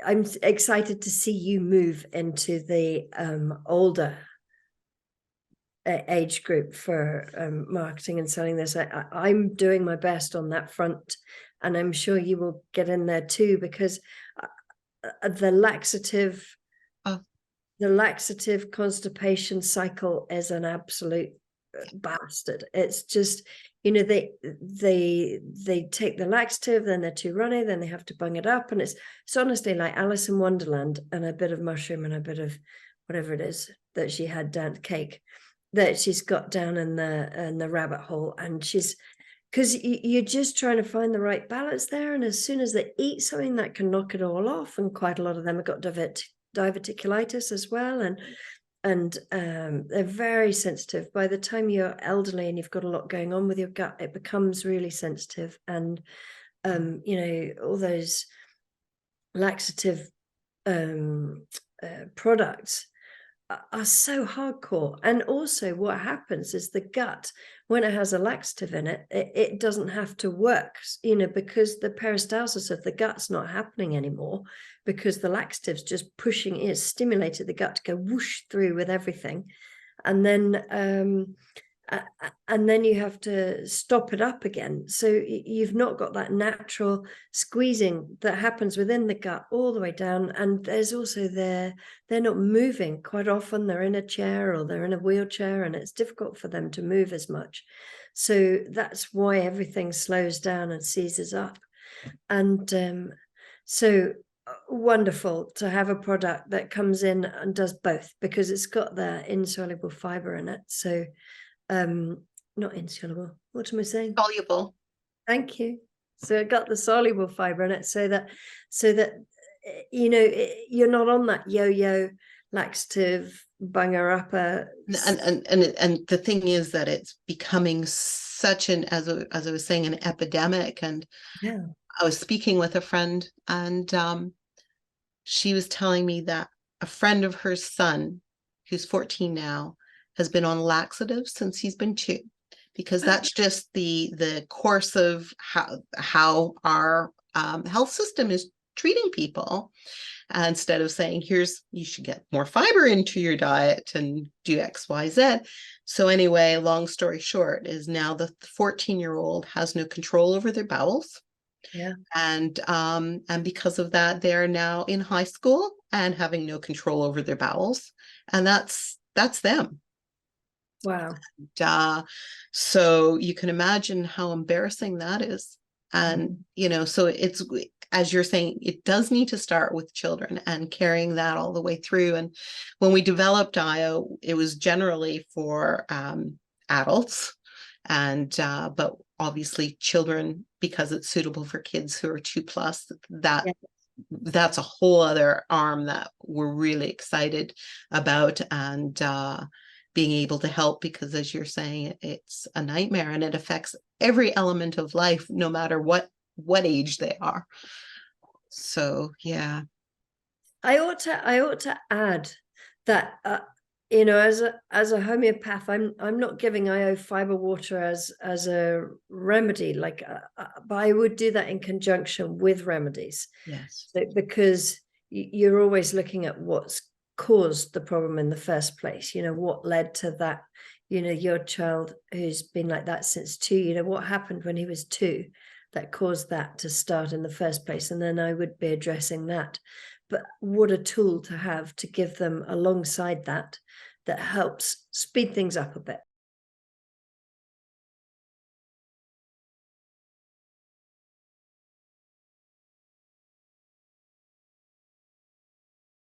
I'm excited to see you move into the older age group for marketing and selling this. I'm doing my best on that front, and I'm sure you will get in there too, because the laxative constipation cycle is an absolute bastard. It's just, they take the laxative, then they're too runny, then they have to bung it up, and it's honestly like Alice in Wonderland and a bit of mushroom and a bit of whatever it is that she had down cake that she's got down in the rabbit hole. And because you're just trying to find the right balance there, and as soon as they eat something, that can knock it all off. And quite a lot of them have got diverticulitis as well, and they're very sensitive. By the time you're elderly and you've got a lot going on with your gut, it becomes really sensitive. And all those laxative products are so hardcore. And also what happens is the gut, when it has a laxative in it, it doesn't have to work, because the peristalsis of the gut's not happening anymore, because the laxative's just stimulated the gut to go whoosh through with everything. And then you have to stop it up again. So you've not got that natural squeezing that happens within the gut all the way down. And there's also they're not moving. Quite often they're in a chair or they're in a wheelchair, and it's difficult for them to move as much. So that's why everything slows down and seizes up. And so wonderful to have a product that comes in and does both, because it's got the insoluble fiber in it. So not insoluble, what am I saying? Soluble. Thank you. So it got the soluble fiber in it, so that you're not on that yo-yo laxative bunger upper. And the thing is that it's becoming such an, as I was saying, an epidemic. And yeah, I was speaking with a friend, and she was telling me that a friend of her son, who's 14 now, has been on laxatives since he's been 2, because that's just the course of how our health system is treating people. Instead of saying, you should get more fiber into your diet and do X, Y, Z. So anyway, long story short, is now the 14-year-old has no control over their bowels. Yeah. And because of that, they're now in high school and having no control over their bowels. And that's them. Wow. So you can imagine how embarrassing that is. And, so it's, as you're saying, it does need to start with children and carrying that all the way through. And when we developed IO, it was generally for adults, and but obviously children, because it's suitable for kids who are 2+, that's a whole other arm that we're really excited about, and being able to help, because as you're saying, it's a nightmare, and it affects every element of life, no matter what age they are. So yeah, I ought to add that as a homeopath, I'm not giving IO fiber water as a remedy, but I would do that in conjunction with remedies. Yes. So, because you're always looking at what's caused the problem in the first place. What led to that. Your child who's been like that since 2. What happened when he was 2 that caused that to start in the first place, and then I would be addressing that. But what a tool to have to give them alongside that helps speed things up a bit.